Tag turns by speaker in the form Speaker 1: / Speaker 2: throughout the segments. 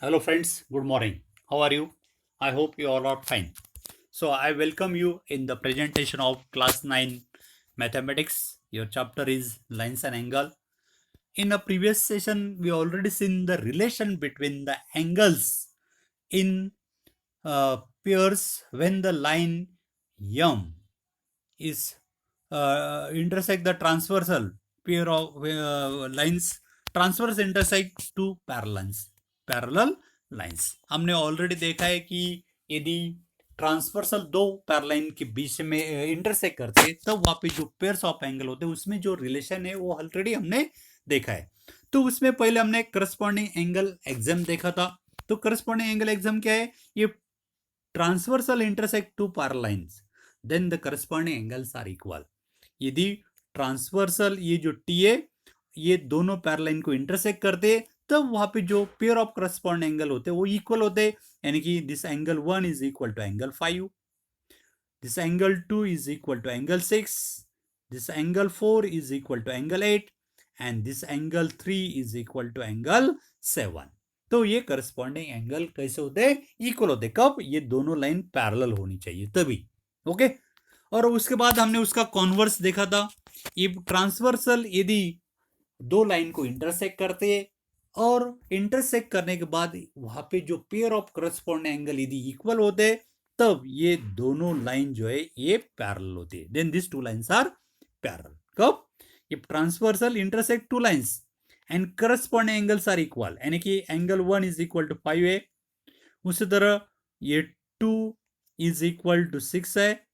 Speaker 1: Hello, friends. Good morning. How are you? I hope you all are fine. So, I welcome you in the presentation of class 9 mathematics. Your chapter is lines and angle. In a previous session, we already seen the relation between the angles in pairs when the line M is intersect the transversal pair of lines transverse intersect two parallel lines हमने already देखा है कि यदि transversal दो पैरलाइन के बीच में intersect करते हैं तब वहां पे जो पेयर्स ऑफ एंगल होते हैं उसमें जो रिलेशन है वो ऑलरेडी हमने देखा है। तो उसमें पहले हमने करस्पॉन्डिंग एंगल एग्जाम देखा था। तो करस्पॉन्डिंग एंगल एग्जाम क्या है? ये transversal intersect two parallel lines then the corresponding angles are equal. यदि ट्रांसवर्सल ये जो टी है ये दोनों पैरेलल लाइन को इंटरसेक्ट करते तब वहां पे जो पेयर ऑफ करस्पॉन्डिंग एंगल होते वो इक्वल होते, यानी कि this angle 1 is equal to angle 5, this angle 2 is equal to angle 6, this angle 4 is equal to angle 8 and this angle 3 is equal to angle 7। तो ये करस्पॉन्डिंग एंगल कैसे होते हैं? इक्वल होते। कब? ये दोनों लाइन पैरेलल होनी चाहिए तभी। ओके। और उसके बाद हमने उसका कॉन्वर्स देखा था। इफ ट्रांसवर्सल यदि दो लाइन को इंटरसेक्ट करते हैं और इंटरसेक्ट करने के बाद वहां पे जो पेयर ऑफ करस्पॉन्डिंग एंगल यदि इक्वल होते तब ये दोनों लाइन जो है ये पैरेलल होती है। Then this two lines are parallel. कब? If transversal intersect two lines and corresponding angles are equal, यानी कि एंगल 1 इज इक्वल टू 5 है, उसी तरह ये 2 इज इक्वल टू 6 है,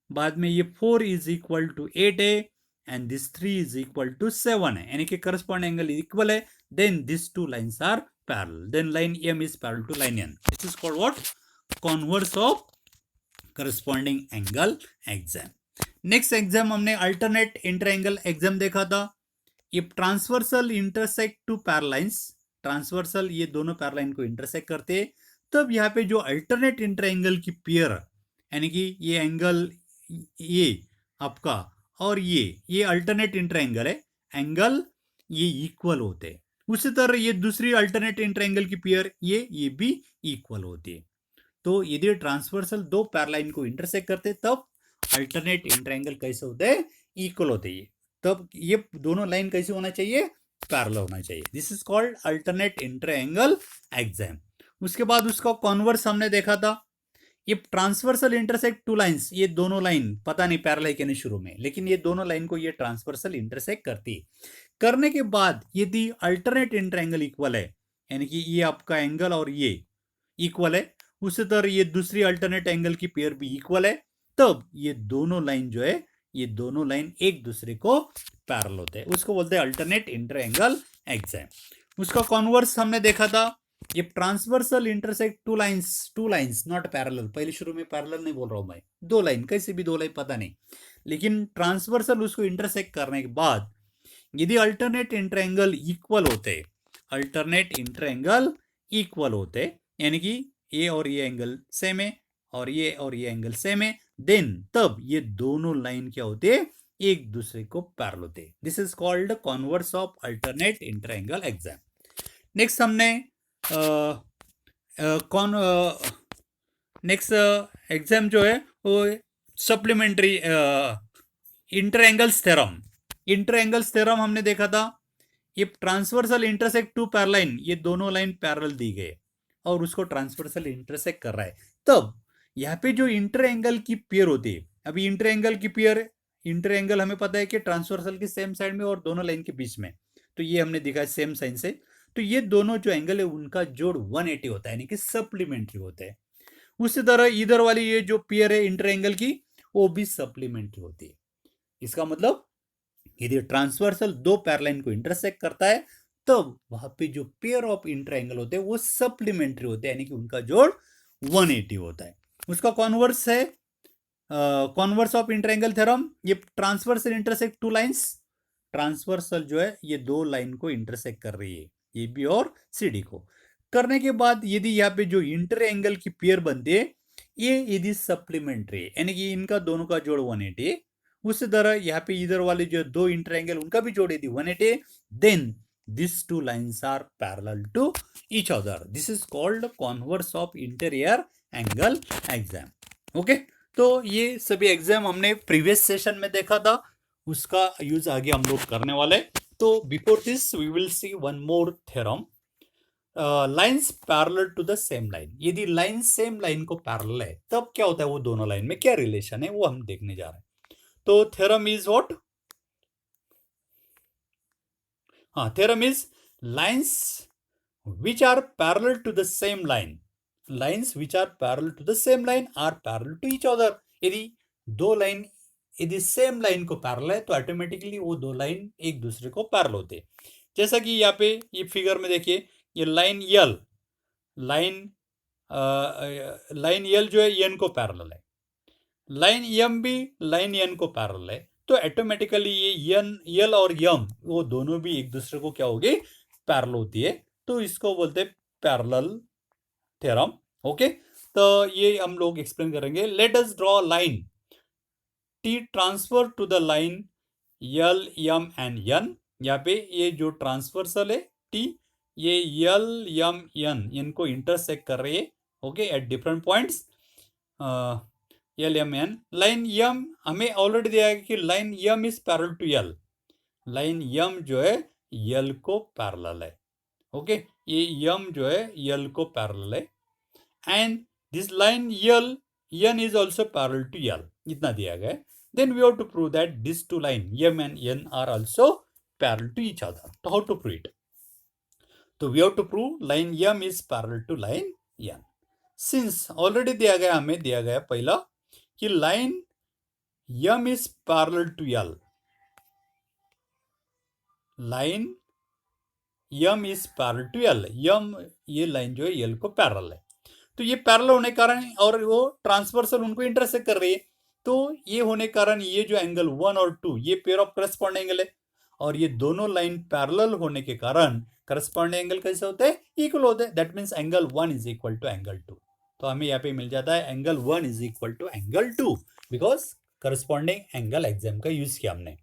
Speaker 1: बाद में ये 4 इज इक्वल टू 8 है and this 3 is equal to 7 है, यानी कि करस्पॉन्डिंग एंगल इक्वल है। Then this two lines are parallel. Then line M is parallel to line N. This is called what? Converse of corresponding angle axiom. Next axiom हमने alternate interior angle axiom देखा था। If transversal intersect two parallel lines, transversal ये दोनों पैरेललाइन को intersect करते हैं तब यहाँ पे जो अल्टरनेट इंटरएंगल की पेयर, यानी कि ये एंगल ये आपका और ये अल्टरनेट इंटरएंगल है, एंगल ये इक्वल होते हैं। उसी तरह ये दूसरी अल्टरनेट इंटरएंगल की पेयर ये भी इक्वल होती है। तो यदि ट्रांसवर्सल दो पैरेललाइन को इंटरसेक्ट करते तब अल्टरनेट इंटरएंगल कैसे होते हैं? इक्वल होते हैं। तब ये दोनों लाइन कैसे होना चाहिए? पैरेलल होना चाहिए। This is called alternate interior angle axiom. उसके बाद उसका कॉन्वर्स हमने देखा था। If transversal intersect two lines, ये दोनों लाइन पता नहीं पैरेलल है कि नहीं शुरू में, लेकिन ये दोनों लाइन को ये ट्रांसवर्सल इंटरसेक्ट करती है। करने के बाद यदि अल्टरनेट इंटरएंगल इक्वल है, यानी कि ये आपका एंगल और ये इक्वल है, उसी तरह ये दूसरी अल्टरनेट एंगल की पेयर भी इक्वल है, तब ये दोनों लाइन जो है ये दोनों लाइन एक दूसरे को पैरेलल होते हैं। उसको बोलते हैं अल्टरनेट इंटरएंगल एग्जाम। उसका कॉन्वर्स हमने देखा था। If transversal intersect two lines not parallel, पहले शुरू में पैरेलल नहीं बोल रहा हूं मैं, दो लाइन, कैसे भी दो लाइन पता नहीं, लेकिन ट्रांसवर्सल उसको इंटरसेक्ट करने के बाद यदि अल्टरनेट इंटरएंगल इक्वल होते, अल्टरनेट इंटरएंगल इक्वल होते, यानी कि ये और ये एंगल सेम है और ये एंगल सेम है, देन तब ये दोनों लाइन क्या होते? एक दूसरे को पैरेलल होते। This is called converse of alternate interior angle axiom. Next हमने कौन नेक्स्ट एग्जाम जो है वो supplementary interior angles theorem. Interior angles theorem हमने देखा था। If transversal intersect two parallel, ये दोनों लाइन पैरेलल दी गई और उसको ट्रांसवर्सल इंटरसेक्ट कर रहा है, तब यहाँ पे जो इंटरएंगल की पेयर होती है, अभी इंटरएंगल की पेयर, इंटरएंगल हमें पता है कि ट्रांसवर्सल की सेम साइड में और दोनों लाइन के बीच में, तो ये हमने दिखा सेम साइन से, तो ये दोनों जो एंगल है उनका जोड़ 180 होता है, यानी कि सप्लीमेंट्री होता है। उसी तरह इधर वाली ये जो पेयर है इंटरएंगल की वो भी सप्लीमेंट्री होती है। इसका मतलब यदि ट्रांसवर्सल दो पैरेलल को इंटरसेक्ट करता है तब वहां पे जो पेयर ऑफ इंटरएंगल होते हैं वो सप्लीमेंट्री होते हैं, यानी कि उनका जोड़ 180 होता है। उसका कॉन्वर्स है कॉन्वर्स ऑफ इंटरएंगल थ्योरम। ये transversal intersect two lines, transversal जो है ये दो लाइन को इंटरसेक्ट कर रही है, ए बी और सी डी को। करने के बाद यदि यहाँ पे जो इंटरएंगल की पेयर बनती है ये यदि सप्लीमेंट्री है, यानी कि इनका दोनों का जोड़ 180, उसी तरह यहाँ पे इधर वाले जो दो इंटरएंगल उनका भी जोड़ यदि 180, then these two lines are parallel to each other. This is called converse of interior angle exam. Okay, तो ये सभी एग्जाम हमने प्रीवियस सेशन में देखा था, उसका यूज आगे हम लोग करने वाले। तो before this we will see one more theorem, lines parallel to the same line. यदि लाइन सेम लाइन को पैरेलल है तब क्या होता है, वो दोनों लाइन में क्या रिलेशन है वो हम देखने जा रहे हैं। तो theorem is what? Theorem is lines which are parallel to the same line. Lines which are parallel to the same line are parallel to each other. यदि दो लाइन यदि सेम लाइन को पैरेलल है तो ऑटोमेटिकली वो दो line एक दूसरे को पैरेलल होते हैं। जैसा कि यहाँ पे ये फिगर में देखिए, ये लाइन यल, लाइन यल जो है एन को पैरेलल है, लाइन एम भी लाइन एन को पैरेलल है, तो ऑटोमेटिकली ये यल और यम वो दोनों भी एक दूसरे को क्या होगी, पैरेलल होती है। तो इसको बोलते हैं पैरेलल थ्योरम। ओके, तो ये हम लोग एक्सप्लेन करेंगे। Let us draw line T transversal to the line L M and N. यहाँ पे ये जो ट्रांसवर्सल है टी, ये यल एम एन को इंटरसेक्ट कर रही है, okay, at different points L M N. Line M हमें ऑलरेडी दिया है कि line M is parallel to L, line M जो है यल को पैरेलल है, ओके, ये यम जो है यल को पैरेलल है, and this line L N is also parallel to L, इतना दिया गया है। Then we have to prove that this two line M and N are also parallel to each other. तो हाउ टू प्रूव इट? तो we have to prove line M is parallel to line N. Since already दिया गया, हमें दिया गया पहला कि line M is parallel to L, line M is parallel to यल, यम ये लाइन जो है यल को पैरेलल है, तो ये पैरेलल होने के कारण और वो ट्रांसवर्सल उनको इंटरसेक्ट कर रही है, तो ये होने के कारण ये जो एंगल 1 और 2 ये पेयर ऑफ करस्पॉन्डिंग एंगल है, और ये दोनों लाइन पैरेलल होने के कारण करस्पॉन्डिंग एंगल कैसे होते हैं, इक्वल होते हैं। That means angle 1 is equal to angle 2। तो हमें यहाँ पे मिल जाता है angle 1 is equal to angle 2, because corresponding angle axiom का यूज किया हमने।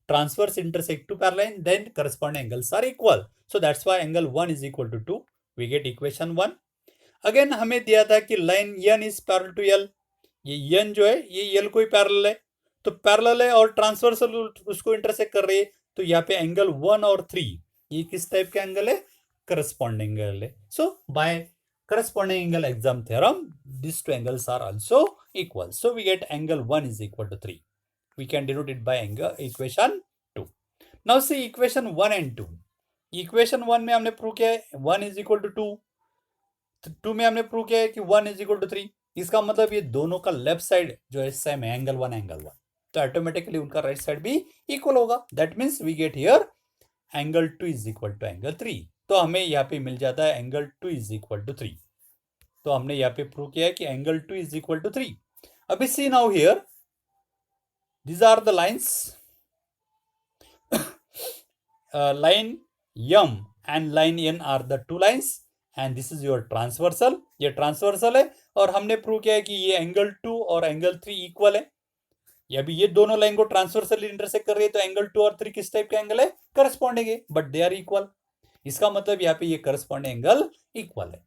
Speaker 1: Transverse intersect two parallel then corresponding angles are equal, so that's why angle 1 is equal to 2। We get equation 1। Again हमें दिया था कि line N is parallel to L, ये N जो है ये यल को ही पैरेलल है, तो पैरेलल है और ट्रांसवर्सल उसको इंटरसेक्ट कर रही है, तो यहाँ पे एंगल 1 और 3 ये किस टाइप का एंगल है, करस्पॉन्डिंग एंगल है। सो bye corresponding angle exam theorem these two angles are also equal, so we get angle 1 is equal to 3. We can denote it by angle equation 2. Now see equation 1 and 2. equation 1 में हमने prove किया है 1 is equal to 2, 2 में हमने prove किया है कि 1 is equal to 3। इसका मतलब ये दोनों का लेफ्ट साइड जो है सेम है, एंगल 1 एंगल 1, तो ऑटोमेटिकली उनका राइट साइड भी इक्वल होगा। That means we get here angle 2 is equal to angle 3। तो हमें यहाँ पे मिल जाता है एंगल 2 इज इक्वल टू 3। तो हमने यहाँ पे प्रूव किया है कि एंगल 2 इज इक्वल टू 3। अभी see now here, these are the lines, line M and line N are the two lines and this is your transversal, ये ट्रांसवर्सल है, और हमने प्रूव किया है कि ये एंगल 2 और एंगल 3 इक्वल है। ये अभी ये दोनों लाइन को ट्रांसवर्सली इंटरसेक्ट कर रही है, तो एंगल 2 और 3 किस टाइप का एंगल है, करस्पॉन्डिंग है, बट दे आर इक्वल। इसका मतलब यहाँ पे ये करस्पॉन्डिंग एंगल इक्वल है,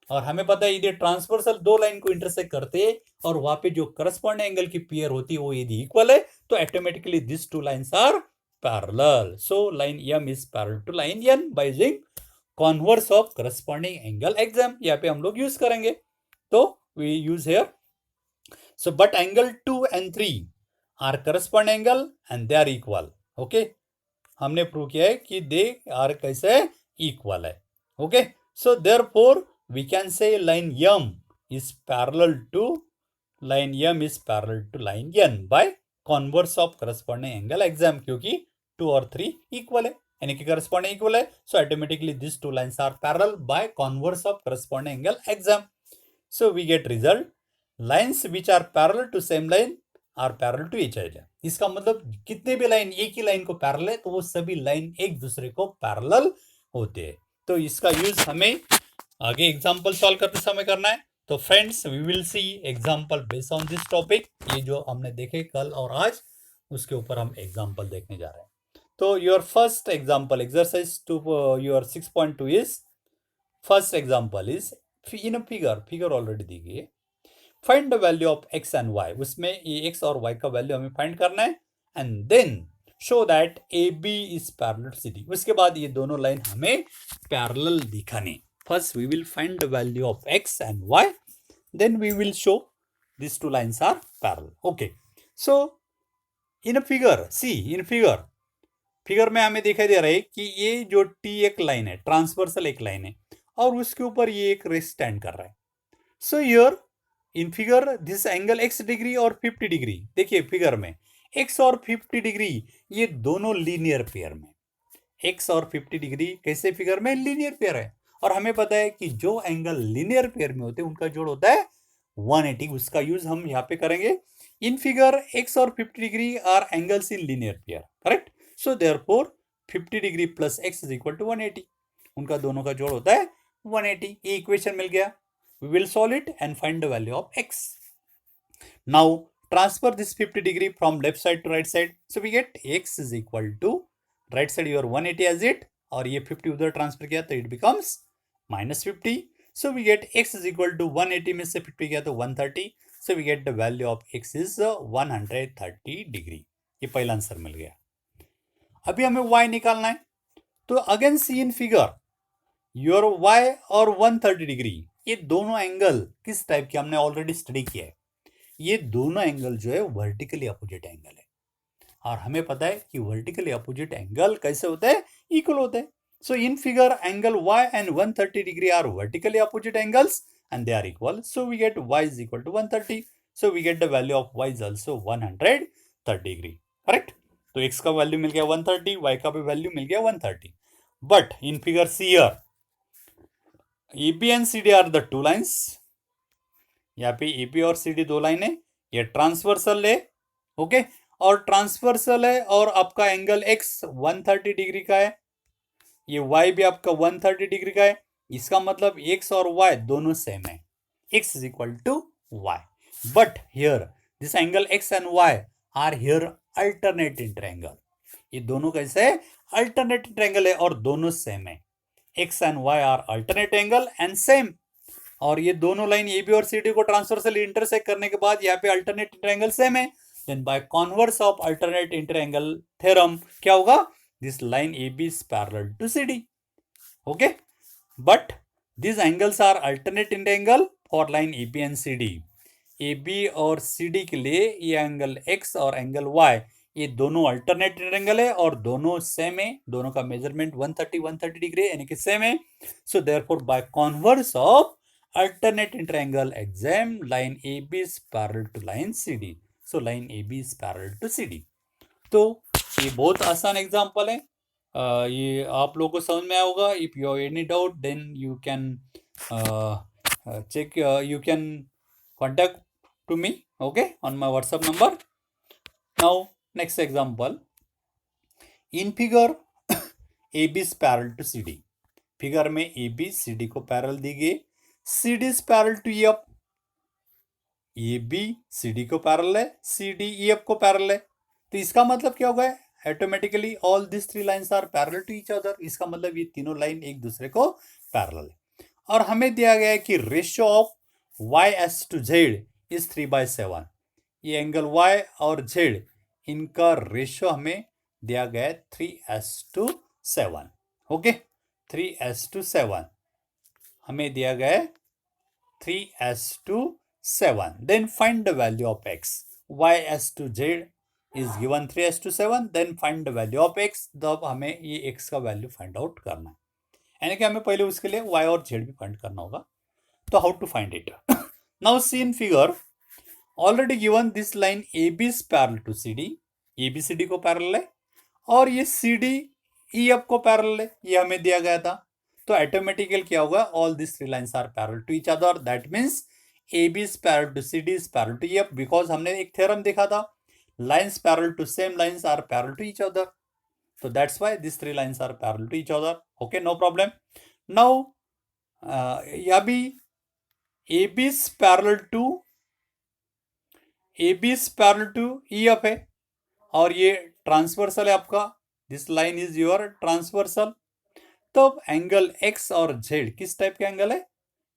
Speaker 1: और हमें पता है यदि ट्रांसवर्सल दो लाइन को इंटरसेक्ट करते हैं और वहां पे जो करस्पॉन्डिंग एंगल की पेयर होती है वो यदि इक्वल है, तो automatically this two lines are parallel. So line M is parallel to line N by using converse of corresponding angle exam, यहाँ पे हम लोग यूज करेंगे। तो we use here, so but angle 2 and 3 are corresponding angle and they are equal. Okay, हमने prove किया है कि दे आर कैसे इक्वल है। Okay, so therefore we can say line M is parallel to line M is parallel to line N by converse of corresponding angle exam, क्योंकि 2 और 3 equal है, यानी कि corresponding इक्वल है, so automatically these two lines are parallel by converse of corresponding angle exam. So we get result lines which are parallel to same line are parallel to each other. इसका मतलब कितने भी line एक ही line को parallel है तो वो सभी लाइन एक दूसरे को पैरेलल होते हैं। तो इसका यूज हमें आगे एग्जाम्पल सॉल्व करते समय करना है। तो friends we will see example based on this topic, ये जो हमने देखे कल और आज उसके ऊपर हम एग्जाम्पल देखने जा रहे हैं। तो your first example exercise to your 6.2 is first example is in a figure already दी गई है। Find the value of x and Y, उसमें ये एक्स और वाई का वैल्यू हमें फाइंड करना है and then show that A B is parallel to C D. उसके बाद ये दोनों लाइन हमें पैरेलल दिखाने। First we will find the value of x and y, then we will show these two lines are parallel. Okay, so in a figure, see in figure में हमें दिखाई दे रहा है कि ये जो टी एक लाइन है, ट्रांसवर्सल एक लाइन है और उसके ऊपर ये एक रेस स्टैंड कर रहा है। So here in figure this angle x degree और 50 डिग्री, देखिए फिगर में x और 50 डिग्री ये दोनों लीनियर पेयर में, x और 50 डिग्री कैसे फिगर में लीनियर पेयर है और हमें पता है कि जो एंगल लीनियर पेयर में होते हैं उनका जोड़ होता है 180। उसका यूज हम यहाँ पे करेंगे। इन फिगर x और 50 degree are angles in linear pair, correct. So therefore 50 degree plus x is equal to 180, उनका दोनों का जोड़ होता है 180। ये इक्वेशन मिल गया। We will solve it and find the value of x। Now transfer this 50 degree from left side to right side, so we get x is equal to right side your 180 as it और ये 50 उधर transfer किया तो it becomes -50। So we get x is equal to 180 में से 50 गया तो 130. So we get the value of x is 130 degree. ये पहला आंसर मिल गया। अभी हमें y निकालना है, तो again see in figure your y और 130 डिग्री, ये दोनों एंगल किस टाइप के हमने ऑलरेडी स्टडी किया है। ये दोनों एंगल जो है वर्टिकली अपोजिट एंगल है और हमें पता है कि वर्टिकली अपोजिट एंगल कैसे होते हैं, इक्वल होते हैं। So in figure angle y and 130 degree are vertically opposite angles and they are equal. So we get y is equal to 130. So we get the value of y is also 130 degree. Correct? तो x का value मिल गया 130, y का भी value मिल गया 130. But in figure C here, AB and CD are the two lines. यहाँ पे AB और CD दो लाइन है, ये ट्रांसवर्सल है, ओके, और ट्रांसवर्सल है और आपका एंगल x 130 डिग्री का है, ये y भी आपका 130 डिग्री का है। इसका मतलब x और y दोनों सेम है, x is equal to y। But here this angle x and y are here alternate triangle. ये दोनों कैसे है, अल्टरनेट ट्रायंगल है और दोनों सेम है। x and y are alternate angle and same, और ये दोनों लाइन AB और CD को ट्रांसवर्सली इंटरसेक्ट करने के बाद यहाँ पे अल्टरनेट ट्रायंगल सेम है। Then by converse of alternate triangle theorem क्या होगा, this line AB is parallel to CD. Okay, but these angles are alternate angle for line AB and CD. AB और CD के लिए ये angle X और angle Y ये दोनों alternate angle है और दोनों सेम है, दोनों का मेजरमेंट 130 डिग्री यानी कि सेम है। So therefore by converse of alternate triangle exam line AB is parallel to line CD. So line AB is parallel to CD. तो ये बहुत आसान एग्जाम्पल है, ये आप लोगों को समझ में आया होगा। If you have any doubt then you can check, you can contact to me, okay, on my WhatsApp number. Now next example, in figure AB is parallel to CD. Figure में AB CD को parallel दी गई, CD is parallel to EF, AB CD को parallel है, CD EF को parallel है। तो इसका मतलब क्या होगा, automatically all this three lines are parallel to each other. इसका मतलब ये तीनों लाइन एक दूसरे को पैरेलल है और हमें दिया गया है कि ratio of YS to Z is 3/7। ये एंगल Y और Z इनका रेशियो हमें दिया गया है 3:7। ओके, 3:7 हमें दिया गया है 3:7। Then find the value of x। YS to Z is given 3:7, then find the value of x। तब हमें ये x का वैल्यू फाइंड आउट करना है, यानी कि हमें पहले उसके लिए y और z भी फाइंड करना होगा। तो how to find it, now see in figure already given this line AB is parallel to CD, AB CD को पैरेलल है और ये CD EF को पैरेलल है, ये हमें दिया गया था। तो ऑटोमेटिकली क्या होगा, all this three lines are parallel to each other, that means AB is parallel to CD is parallel to EF, because हमने एक थ्योरम देखा था, lines parallel to same lines are parallel to each other. So that's why these three lines are parallel to each other. Okay, no problem. Now यहाँ भी AB is parallel to EF है और ये transversal है आपका this line is your transversal. तब angle x और Z किस टाइप का एंगल है?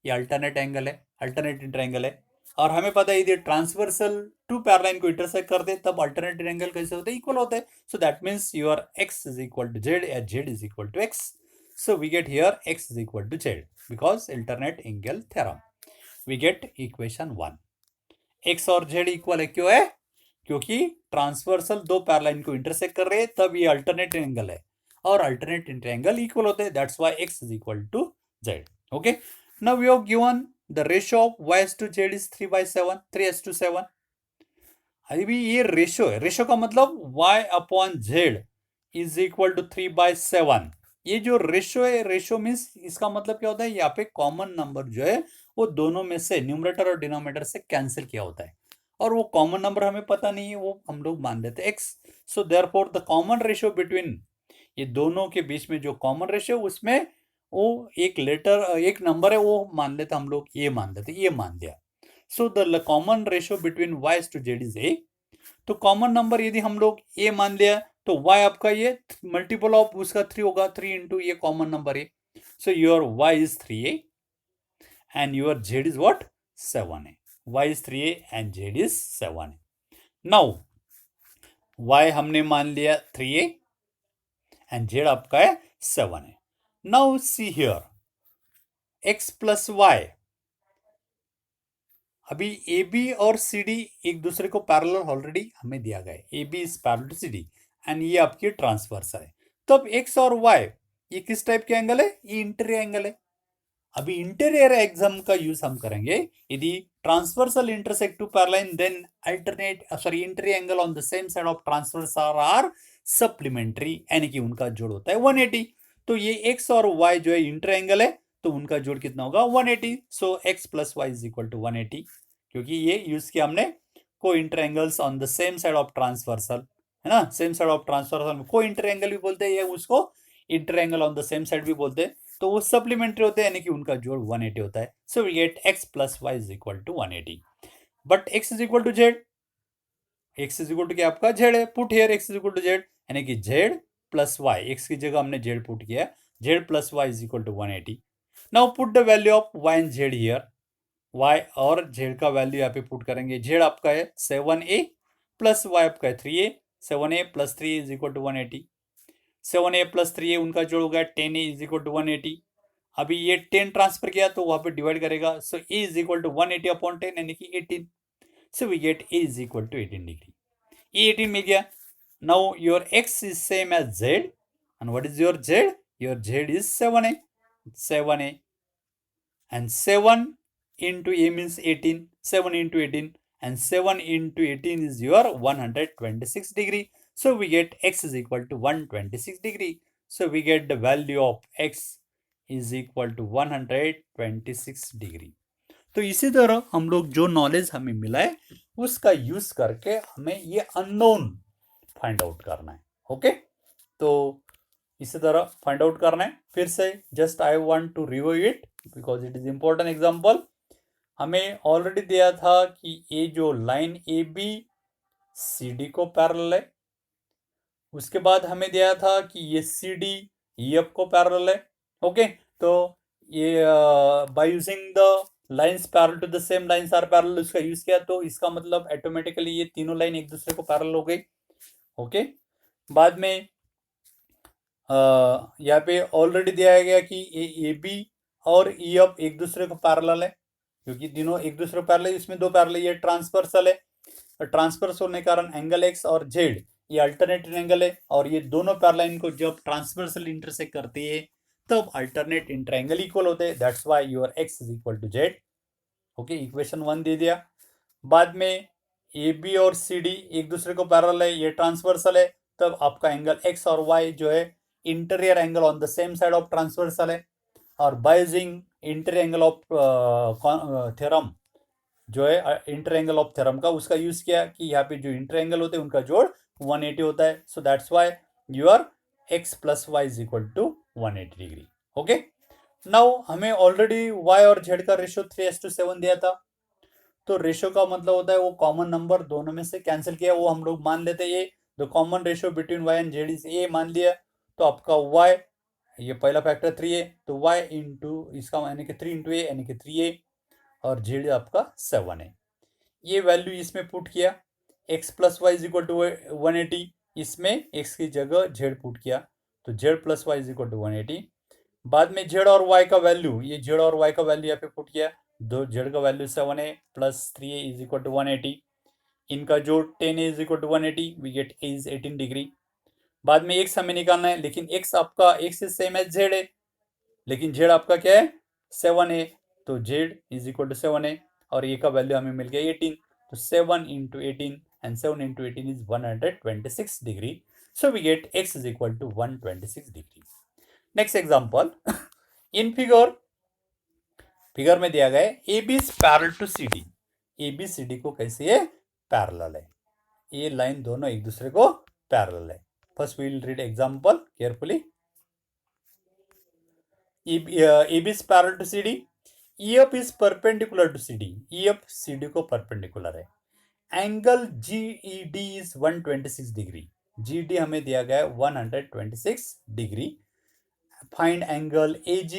Speaker 1: ये अल्टरनेट एंगल है, अल्टरनेट इंटरएंगल है। और हमें पता है यदि ट्रांसवर्सल टू पैरेलल को इंटरसेक्ट कर दे तब अल्टरनेट एंगल कैसे होते हैं? इक्वल होते हैं। So that means your x is equal to Z या Z is equal to X. So we get here X is equal to Z because alternate angle theorem. We get equation 1। X और Z equal है, क्यों है? क्योंकि transversal दो parallel को इंटरसेक्ट कर रहे हैं तब ये अल्टरनेट एंगल है और अल्टरनेट एंगल इक्वल होते हैं। That's why x is equal to z। Okay, now we have given the ratio of y/z is 3/7, 3:7। अभी ये रेशियो है, रेशियो का मतलब y/z इज इक्वल टू 3/7। ये जो रेशियो है, रेशियो मीन्स इसका मतलब क्या होता है? यहाँ पे कॉमन नंबर जो है वो दोनों में से न्यूमरेटर और डिनोमिनेटर से कैंसिल किया होता है और वो कॉमन नंबर हमें पता नहीं है, वो हम लोग मान लेते हैं x। So therefore the common ratio between ये दोनों के बीच में जो कॉमन रेशियो उसमें वो एक लेटर एक नंबर है वो मान लेते हम लोग, ये मान लेते, ये मान लिया। So the common ratio between y/z is a। तो कॉमन नंबर यदि हम लोग a मान लिया तो y आपका ये मल्टीपल ऑफ उसका 3 होगा, 3 इंटू ये कॉमन नंबर है। So your y is 3a and your z is what? 7a. y is 3a and z is 7a. Now y हमने मान लिया 3a and z आपका है 7a. Now see here x plus y। अभी A B और C D एक दूसरे को पैरेलल ऑलरेडी हमें दिया गया है। A B is parallel to C D and ये आपकी ट्रांसवर्सल है। तब एक्स और वाई ये किस टाइप के एंगल है? ये इंटीरियर एंगल है। अभी इंटीरियर एग्जाम का यूज हम करेंगे यदि transversal intersect two parallel then alternate interior angle on the same side of transversal are supplementary, यानी कि उनका जोड़ होता है 180। तो ये एक्स और वाई जो है इंटीरियर एंगल है तो उनका जोड़ कितना होगा? 180। So X plus Y is equal to 180, क्योंकि ये यूज किया हमने को interior angles on the same side of transversal, है ना। सेम साइड ऑफ ट्रांसवर्सल को इंटीरियर एंगल भी बोलते हैं या उसको interior angle on the same side भी बोलते हैं। तो वो सप्लीमेंट्री होते हैं यानी कि उनका जोड़ 180 होता है। So we get x plus Y is equal to 180। But x is equal to z, x is equal to क्या आपका? जेड है। Put here x is equal to z, यानी कि जेड प्लस वाई, x की जगह हमने z put किया, z plus Y is equal to 180। Now put the value of y and z here. y और z का वैल्यू यहाँ पे पुट करेंगे। z आपका है 7a प्लस y आपका है 3a। 7a plus 3 is equal to 180। 7a plus 3a उनका जोड़ हो गया 10a इज इक्वल टू 180। अभी ये 10 ट्रांसफर किया तो वहां पे डिवाइड करेगा। So a is equal to 180 upon 10 यानी कि 18। So we get a is equal to 18 degree. ये 18 मिल गया। Now your x is same as z and what is your z? Your z is 7a, 7a and 7 into a means 18, 7 into 18 and 7 into 18 is your 126 degree. So we get x is equal to 126 degree. So we get the value of x is equal to 126 degree. तो इसी तरह हम लोग जो knowledge हमें मिला है उसका यूज करके हमें ये अननोन फाइंड आउट करना है। ओके, तो इसी तरह फाइंड आउट करना है। फिर से just I want to review it because it is important example. हमें ऑलरेडी दिया था कि ये जो line A B C D को पैरेलल है, उसके बाद हमें दिया था कि ये सी डी ई एफ को पैरेलल है। ओके, तो ये by using the lines parallel to the same lines are parallel उसका यूज किया, तो इसका मतलब ऑटोमेटिकली ये तीनों लाइन एक दूसरे को पैरेलल हो गई। ओके, बाद में यहाँ पे ऑलरेडी दिया गया कि ए बी और ई एफ एक दूसरे को पैरेलल है क्योंकि तीनों एक दूसरे को पैरेलल है। इसमें दो पैरेलल, ये ट्रांसवर्सल है, ट्रांसवर्स होने के कारण एंगल एक्स और जेड ये अल्टरनेट एंगल है और ये दोनों पैरेलल को जब ट्रांसवर्सल इंटरसेक्ट करती है तब अल्टरनेट इंटरएंगल इक्वल होते हैं। That's why your x is equal to z. Okay, equation 1 दे दिया। बाद में ए बी और सी डी एक दूसरे को पैरेलल है, ये ट्रांसवर्सल है, तब आपका एंगल एक्स और वाई जो है interior angle on the same side of transversal है। और by using interior angle of theorem जो है इंटर एंगल ऑफ थ्योरम का, उसका यूज किया कि यहाँ पे जो इंटर एंगल होते हैं उनका जोड़ 180 होता है। So that's why your x plus Y is equal to 180 degree. Okay, now हमें ऑलरेडी y और z का रेशियो 3:7 दिया था, तो रेशियो का मतलब होता है वो कॉमन नंबर दोनों में से कैंसिल किया वो हम लोग मान लेते हैं ये। The common ratio between y and z is a मान लिया, तो आपका वाई, ये पहला फैक्टर 3 है, तो वाई इंटू इसका यानी कि 3 इंटू ए यानी कि 3a, और जेड आपका 7 है। ये वैल्यू इसमें पुट किया, x plus Y is equal to 180, इसमें x की जगह z पुट किया, तो z plus Y is equal to 180। बाद में z और y का वैल्यू, ये z और y का वैल्यू यहाँ पे पुट किया, दो z का वैल्यू 7 है plus 3a is equal to 180, इनका जो 10 is equal to 180, we get a is 18 degree. बाद में x हमें निकालना है, लेकिन x आपका x is same as z है, लेकिन z आपका क्या है 7 है, तो z इज इक्वल टू 7 है, और ये का वैल्यू हमें मिल गया 18, तो 7 into 18 and 7 into 18 is 126 degree, so we get x is equal to 126 degree. Next example, in figure में दिया गया है A B is parallel to C D, A B C D को कैसे है पैरेलल है, ये लाइन दोनों एक दूसरे को पैरेलल है। First we will read example carefully. AB is parallel to CD, EF is perpendicular to CD, EF CD को perpendicular है, angle GED is 126 degree, GD हमें दिया गया है 126 degree, find angle AG,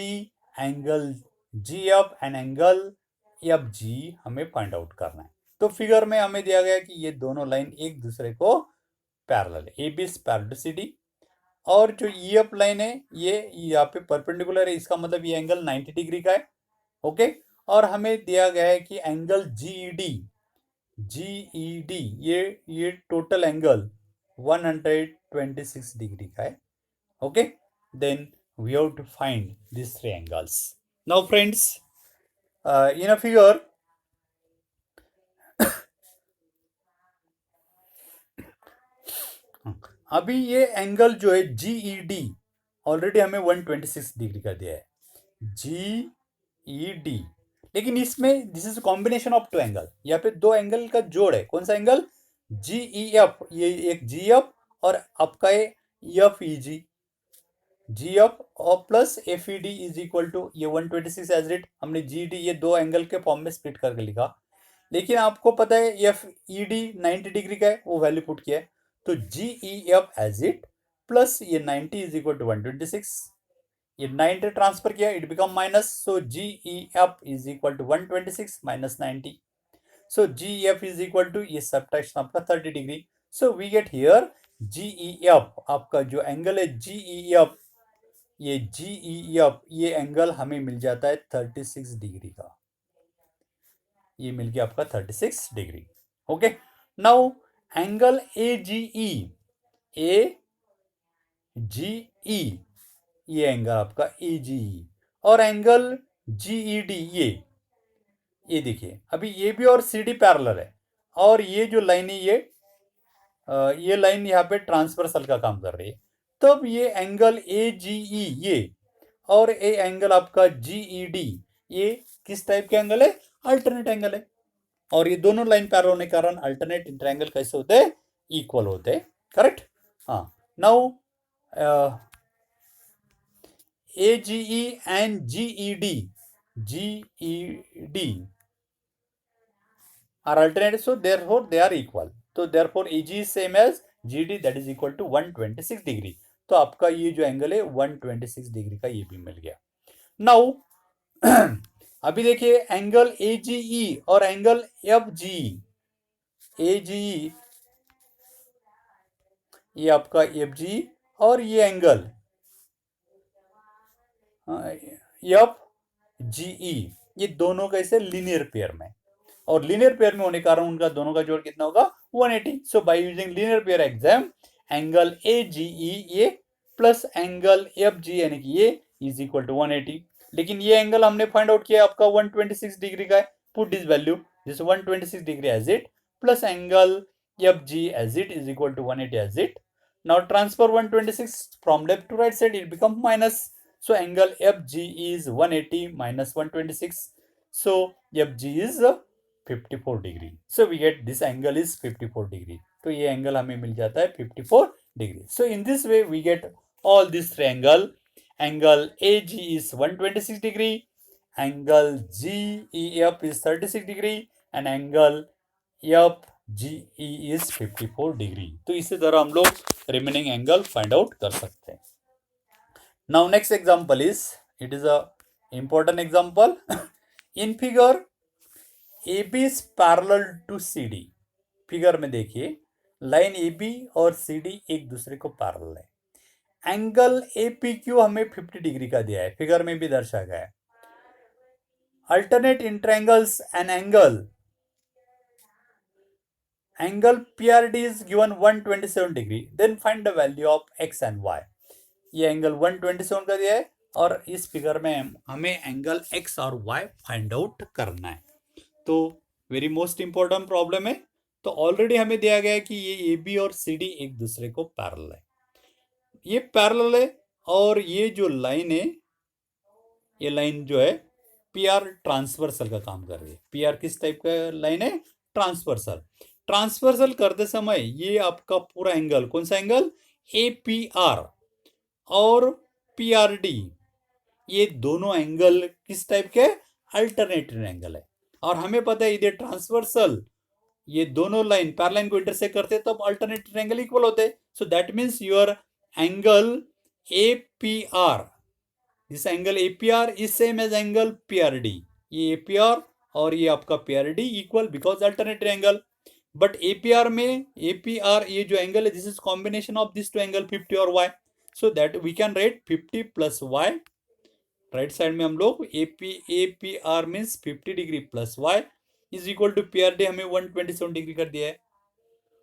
Speaker 1: angle GF and angle FG हमें find out करना है। तो फिगर में हमें दिया गया है कि ये दोनों लाइन एक दूसरे को पैरेलल है, AB is parallel to CD, और जो EF लाइन है ये यहाँ पे परपेंडिकुलर है, इसका मतलब ये एंगल 90 डिग्री का है, ओके। और हमें दिया गया है कि एंगल GED ये टोटल एंगल 126 डिग्री का है, okay. Then we have to find this three angles. Now friends, in a figure अभी ये एंगल जो है GED ऑलरेडी हमें 126 डिग्री का दिया है, GED, लेकिन इसमें this is combination of two angle, यहाँ पे दो एंगल का जोड़ है, कौन सा एंगल GEF, ये एक GF और आपका FEG, GF और plus FED is equal to ये 126 एज इट, हमने GED ये दो एंगल के फॉर्म में स्प्लिट करके लिखा, लेकिन आपको पता है FED 90 डिग्री का है, वो वैल्यू पुट किया है, तो GEF एज इट प्लस ये 90 इज इक्वल टू 126, ये 90 ट्रांसफर किया, it become minus, so GEF is equal to 126 minus 90, so GEF is equal to ये सबट्रैक्शन आपका 30 degree, so we get here GEF, आपका जो एंगल है GEF, ये GEF ये एंगल हमें मिल जाता है 36 डिग्री का, ये मिल गया आपका 36 degree, okay. Now angle AGE ये एंगल आपका AGE, और एंगल GED ये देखिए, अभी ये भी और CD पैरेलल है, और ये जो लाइन है ये लाइन यहाँ पे ट्रांसवर्सल का काम कर रही है, तब ये एंगल AGE ये और ये एंगल आपका GED ये किस टाइप के एंगल है, अल्टरनेट एंगल है, और ये दोनों लाइन पैरेलल होने के कारण अल्टरनेट इंटरएंगल कैसे होते हैं, इक्वल होते हैं, करेक्ट। हाँ, now AGE and GED are alternate, so therefore they are equal, so therefore AG is same as GD, that is equal to 126 degree, तो आपका ये जो एंगल है 126 डिग्री का ये भी मिल गया। नाउ अभी देखिए एंगल AGE और एंगल FGE, AGE ये आपका FGE और ये एंगल FGE, ये दोनों कैसे लीनियर पेयर में, और लीनियर पेयर में होने के कारण उनका दोनों का जोड़ कितना होगा 180, so by using linear pair axiom angle AGE ये प्लस एंगल FG यानी कि ये इज इक्वल टू 180, लेकिन ये एंगल हमने फाइंड आउट किया आपका 126 डिग्री का है, put this value this 126 degree as it plus angle FG as it is equal to 180 as it, now transfer 126 from left to right side, it become minus, so angle FG is 180 minus 126, so FG is 54 degree, so we get this angle is 54 degree, तो ये angle हमें मिल जाता है 54 degree. so in this way we get all these triangle, angle AG is 126 degree, angle GEF is 36 degree, and angle GE is 54 degree. तो इसी तरह हम लोग रिमेनिंग एंगल फाइंड आउट कर सकते हैं। Now next example is, it is a important example. In figure AB is parallel to CD। Figure में देखिए लाइन AB और CD एक दूसरे को पैरेलल है। एंगल APQ हमें 50 डिग्री का दिया है, फिगर में भी दर्शाया गया है। Alternate interior angles and angle PRD is given 127 degree, then find the value of x and y। ये एंगल 127 का दिया है और इस फिगर में हमें एंगल x और y फाइंड आउट करना है। तो वेरी मोस्ट इंपॉर्टेंट प्रॉब्लम है। तो ऑलरेडी हमें दिया गया है कि ये AB और CD एक दूसरे को पैरेलल है, ये पैरेलल है और ये जो लाइन है, ये लाइन जो है PR ट्रांसवर्सल का काम कर रही है। PR किस टाइप का लाइन है? ट्रांसवर्सल। ट्रांसवर्सल करते समय ये आपका पूरा एंगल कौन सा एंगल? APR और PRD, ये दोनों एंगल किस टाइप के? अल्टरनेटिव एंगल है। और हमें पता है ये ट्रांसवर्सल, ये दोनों लाइन पैरेलल को इंटरसेक्ट करते तब अल्टरनेटिव एंगल इक्वल होते। So that means your angle APR, this angle APR is same as angle PRD। ये APR और ये आपका PRD equal because alternative angle. But APR में APR ये जो एंगल है this is combination of this two angle 50 और y। So that we can write 50 plus y, right side में हम लोग APR means 50 degree plus y is equal to PRD हमें 127 degree कर दिया है।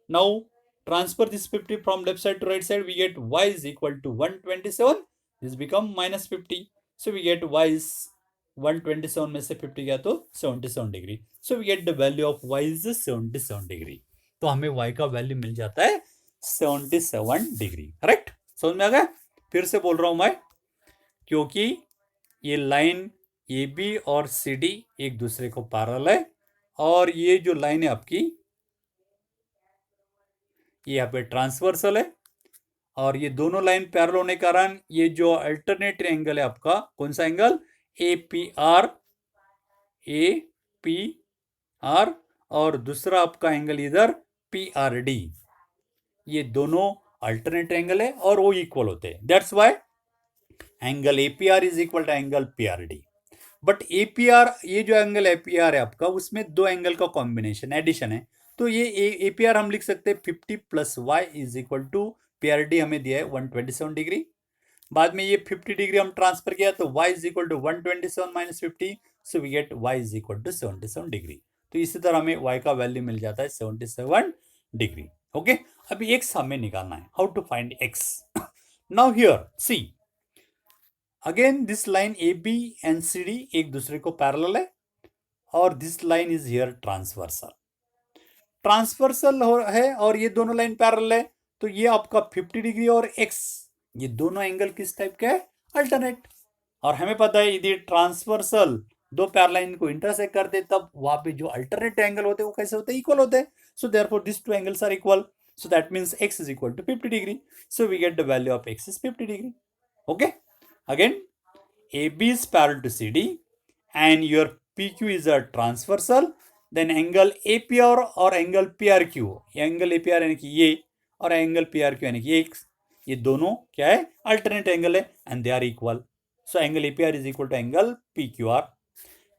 Speaker 1: Now transfer this 50 from left side to right side, we get y is equal to 127, this become minus 50। So we get y is 127 में से 50 गया तो 77 degree. So we get the value of y is 77 degree. तो हमें y का value मिल जाता है 77 degree. Correct? समझ में आ गया? फिर से बोल रहा हूं मैं, क्योंकि ये लाइन AB और CD एक दूसरे को पैरेलल है और ये जो लाइन है आपकी ये यहाँ पे ट्रांसवर्सल है और ये दोनों लाइन पैरेलल होने के कारण ये जो अल्टरनेटिव एंगल है आपका कौन सा एंगल? APR और दूसरा आपका एंगल इधर PRD, ये दोनों अल्टरनेटिव एंगल है और वो इक्वल होते हैं। That's why angle APR is equal to angle PRD। But APR, ये जो एंगल APR है आपका उसमें दो एंगल का कॉम्बिनेशन एडिशन है, तो ये APR हम लिख सकते हैं 50 plus y is equal to PRD हमें दिया है 127 डिग्री। बाद में ये 50 डिग्री हम ट्रांसफर किया तो y is equal to 127 minus 50, so we get y is equal to 77 degree. तो इसी तरह हमें y का वैल्यू मिल जाता है 77 डिग्री। ओके, अभी x हमें निकालना है। How to find x? Now here see again this line AB and CD एक दूसरे को पैरेलल है और this line is here transversal. Transversal है और ये दोनों लाइन पैरेलल है, तो ये आपका 50 डिग्री और x, ये दोनों एंगल किस टाइप के है? अल्टरनेट। और हमें पता है यदि ट्रांसवर्सल दो पैरेलल लाइन को इंटरसेक्ट करते तब वहां पे जो अल्टरनेट एंगल होते हैं वो कैसे होते हैं? इक्वल होते हैं। So therefore this two angles are equal, so that means x is equal to 50 degree. So we get the value of x is 50 degree. Okay, again AB is parallel to CD and your PQ is a transversal, then angle APR और angle PRQ, angle APR यानी कि ये और angle PRQ यानी कि ये दोनों क्या है? अल्टरनेट एंगल है and they are equal. So angle APR is equal to angle PQR।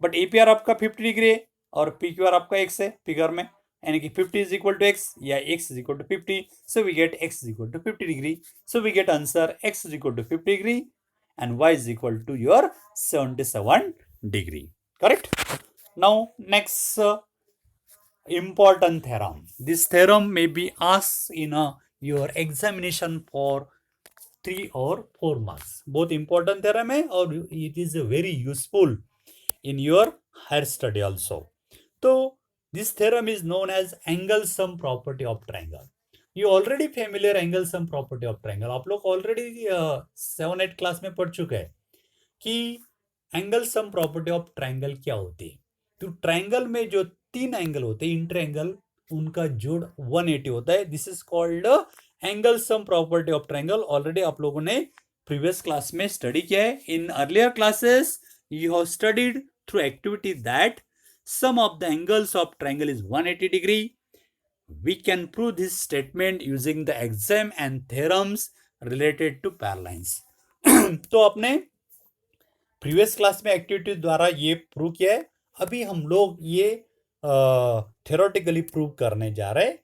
Speaker 1: But APR आपका 50 डिग्री है और PQR आपका x है फिगर में, यानी कि 50 इज इक्वल टू x या x is equal to 50। So we get x is equal to 50 degree. So we get answer x is equal to 50 degree and y is equal to your 77 degree. Correct? Now next important theorem. This theorem may be asked in your examination for 3 or 4 marks. बहुत important theorem है और it is very useful in your higher study also. So this theorem is known as angle sum property of triangle. You already familiar angle sum property of triangle, आप लोग already 7-8 class में पढ़ चुके हैं कि angle sum property of triangle क्या होती है। तो ट्रायंगल में जो 3 एंगल होते हैं इंटरएंगल, उनका जोड़ 180 होता है। This is called angle sum property of triangle. Already आप लोगों ने प्रीवियस क्लास में स्टडी किया है। In earlier classes you have studied through activity that sum of the angles of triangle is 180 degree We can prove this statement using the axiom and theorems related to parallels. तो अपने previous class में activity द्वारा ये prove किया है. अभी हम लोग ये थ्योरेटिकली प्रूव करने जा रहे हैं.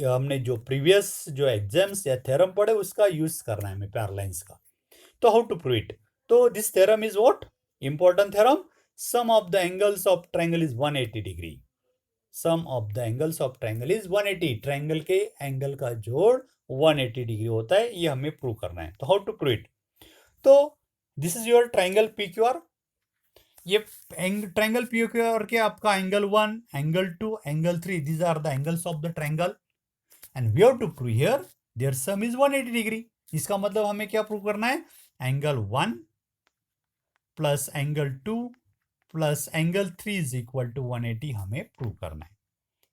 Speaker 1: हमने जो प्रीवियस जो एग्जाम्स या थ्योरम पढ़े उसका यूज करना है हमें पैरेलल्स का. तो हाउ टू प्रूव इट? तो this theorem is what? Important theorem. Sum of the angles of triangle is 180 degree. Sum of the angles of triangle is 180. Triangle के एंगल का जोड़ 180 डिग्री होता है. ये हमें प्रूव करना है. तो हाउ टू प्रूव इट? तो this is your triangle PQR. ये ट्रायंगल पीक्यूआर के आपका angle 1, angle 2, angle 3, these are the angles of the triangle and we have to prove here their sum is 180 degree. इसका मतलब हमें क्या prove करना है? Angle 1 plus angle 2 plus angle 3 is equal to 180 हमें prove करना है.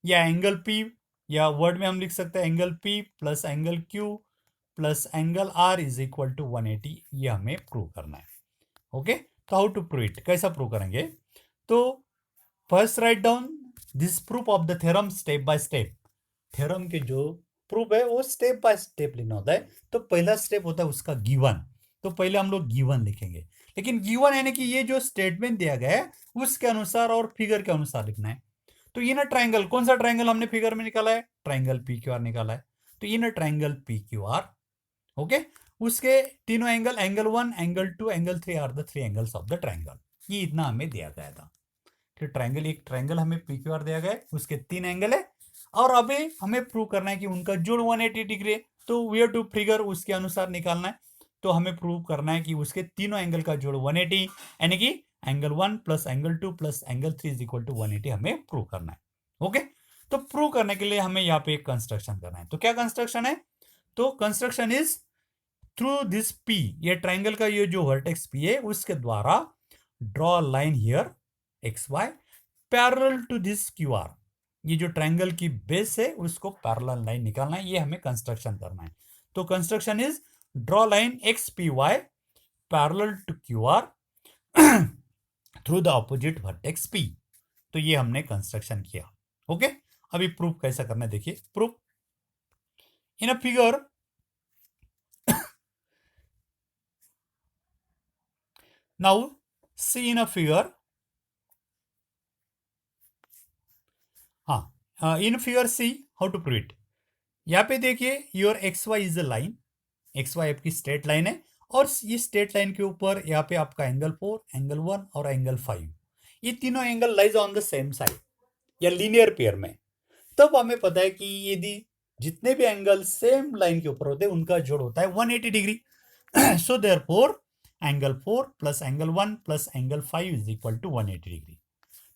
Speaker 1: या एंगल P, या वर्ड में हम लिख सकते हैं angle P plus angle Q plus angle R is equal to 180. ये हमें प्रूव करना है. ओके, तो हाउ टू प्रूव इट? कैसा प्रूव करेंगे? तो first write down this proof of the theorem step by step. Theorem के जो प्रूफ है वो स्टेप बाय स्टेप लिखना होता है. तो पहला स्टेप होता है उसका गिवन. तो पहले हम लोग गिवन लिखेंगे. लेकिन गिवन यानी कि ये जो स्टेटमेंट दिया गया है उसके अनुसार और फिगर के अनुसार लिखना है. तो ये ना ट्रायंगल, कौन सा ट्रायंगल हमने फिगर में निकाला है? ट्रायंगल PQR निकाला है. तो ये ना ट्रायंगल PQR. ओके, उसके तीनों angle, angle 1, angle 2, angle 3 are the 3 angles of the triangle. ये इतना हमें दिया गया था कि ट्रायंगल, एक ट्रायंगल हमें PQR दिया गया है, उसके 3 एंगल है और अभी हमें प्रूव करना है कि उनका जोड़ 180 डिग्री है. तो वी हैव टू फिगर उसके अनुसार निकालना है. तो हमें प्रूव करना है कि उसके तीनों एंगल का जोड़ 180 यानी कि angle 1 plus angle 2 plus angle 3 is equal to 180 हमें प्रूव करना है. ओके, तो प्रूव करने के लिए हमें यहाँ पे एक कंस्ट्रक्शन करना है. तो क्या कंस्ट्रक्शन है? तो construction is through this P, ये ट्रायंगल का ये जो वर्टेक्स P है उसके द्वारा draw line here XY parallel to this QR. ये जो ट्रायंगल की बेस है उसको पैरेलल लाइन निकालना है. ये हमें कंस्ट्रक्शन करना है. तो construction is draw line XPY parallel to QR through the opposite vertex P. तो ये हमने कंस्ट्रक्शन किया. ओके, अभी प्रूफ कैसा करना है देखिए. Proof in a figure now see in a figure. हाँ, in figure see how to prove it. यहाँ पे देखिए your XY is a line. XY आपकी स्ट्रेट लाइन है और ये स्ट्रेट लाइन के ऊपर यहाँ पे आपका एंगल 4, एंगल 1 और एंगल 5, ये तीनों angle lies on the same side या लीनियर पेयर में. तब हमें पता है कि यदि जितने भी एंगल सेम लाइन के ऊपर होते हैं उनका जोड़ होता है 180 degree. So therefore angle 4 plus angle 1 plus angle 5 is equal to 180 degree.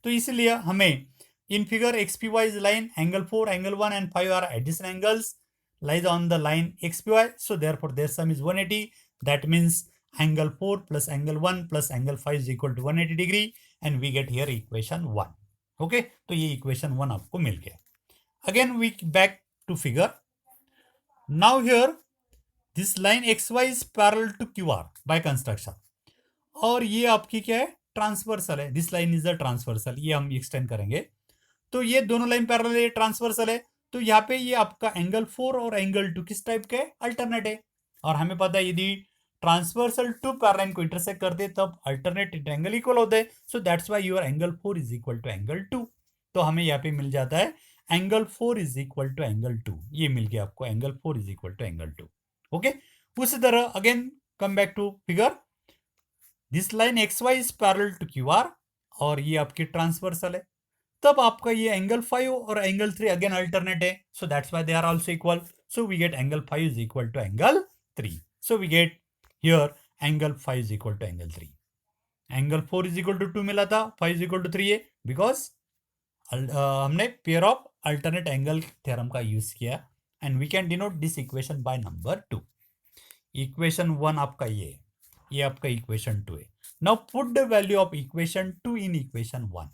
Speaker 1: तो इसलिए हमें in figure XPY is line, angle 4, angle 1 and 5 are adjacent angles lies on the line XPY. So therefore their sum is 180. That means angle 4 plus angle 1 plus angle 5 is equal to 180 degree and we get here equation 1. Okay, तो ये equation 1 आपको मिल गया. Again we back to figure. Now here this line XY is parallel to QR by construction. और ये आपकी क्या है? Transversal है. This line is a transversal. ये हम एक्सटेंड करेंगे. तो ये दोनों लाइन पैरेलल है, ट्रांसवर्सल है. तो यहाँ पे ये आपका एंगल 4 और एंगल 2 किस टाइप के? अल्टरनेट है. और हमें पता है यदि ट्रांसवर्सल टू पैरेलल को इंटरसेक्ट करते तब अल्टरनेट एंगल इक्वल होते हैं. So that's why your angle 4 is equal to angle 2. तो हमें यहाँ पे मिल जाता है angle 4 is equal to angle 2. ये मिल गया आपको, angle 4 is equal to angle 2. Okay, उसी तरह again come back to figure. This line XY is parallel to QR और ये आपकी ट्रांसवर्सल है. तब आपका ये एंगल 5 और एंगल 3 अगेन अल्टरनेट है. So that's why they are also equal. So we get angle 5 is equal to angle 3. So we get here angle 5 is equal to angle 3. Angle 4 is equal to 2 मिला था, 5 is equal to 3 है because हमने pair of alternate angle theorem का use किया. And we can denote this equation by number 2. Equation 1 आपका ये आपका equation 2 है. Now put the value of equation 2 in equation 1.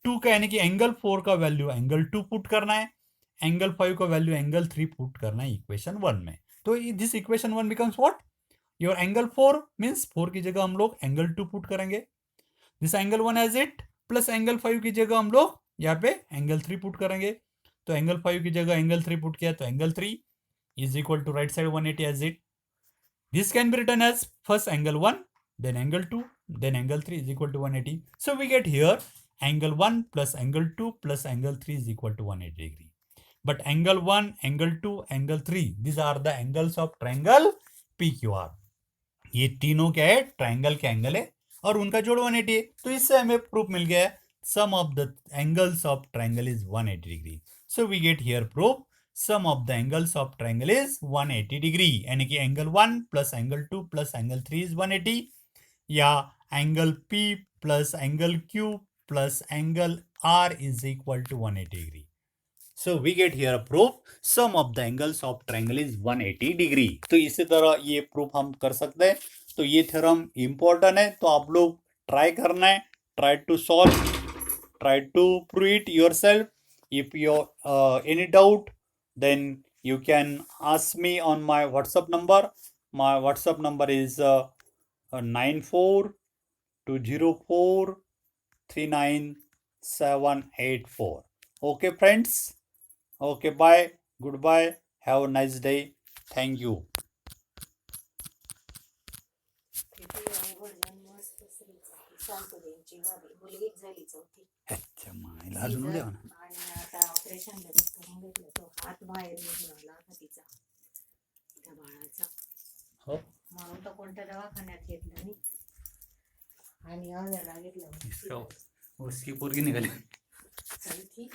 Speaker 1: 2 का यानी कि एंगल 4 का वैल्यू एंगल 2 पुट करना है, एंगल 5 का वैल्यू एंगल 3 पुट करना है इक्वेशन 1 में. तो this equation 1 becomes what? Your angle 4 means 4 की जगह हम लोग एंगल 2 पुट करेंगे. This angle 1 as it plus angle 5 की जगह हम लोग यहाँ पे एंगल 3 पुट करेंगे. तो एंगल 5 की जगह एंगल 3 पुट किया तो angle 3 is equal to right side 180 as it. This can be written as first angle 1, then angle 2, then angle 3 is equal to 180. So we get here angle 1 plus angle 2 plus angle 3 is equal to 180 degree. But angle 1, angle 2, angle 3, these are the angles of triangle PQR. ये तीनों क्या है, triangle के angle है और उनका जोड़ 180 है. तो इससे हमें प्रूफ मिल गया है sum of the angles of triangle is 180 degree. So we get here proof sum of the angles of triangle is 180 degree. यानी कि angle 1 plus angle 2 plus angle 3 is 180 या angle P plus angle Q plus angle R is equal to 180 degree. So we get here a proof sum of the angles of triangle is 180 degree. तो इसी तरह ये proof हम कर सकते हैं. तो ये थ्योरम इम्पोर्टेंट है, तो आप लोग ट्राई करना है, try to solve, try to prove it yourself. If you any doubt, then you can ask me on my WhatsApp number. My WhatsApp number is 9420439784. Okay friends. Okay, bye, goodbye, have a nice day, thank you. अच्छा मायला अजून उद्या म्हणा.
Speaker 2: आणि आता operation लगेच करून घेतलं तो हात बाहेर निघून आला का तिचा त्या बाळाचा.
Speaker 1: हो
Speaker 2: म्हणून तर कोणत्या दवाखान्यात घेतलं नाही आणि अजून घेतलं
Speaker 1: उसकी पोरगी निघाली.
Speaker 2: चौथी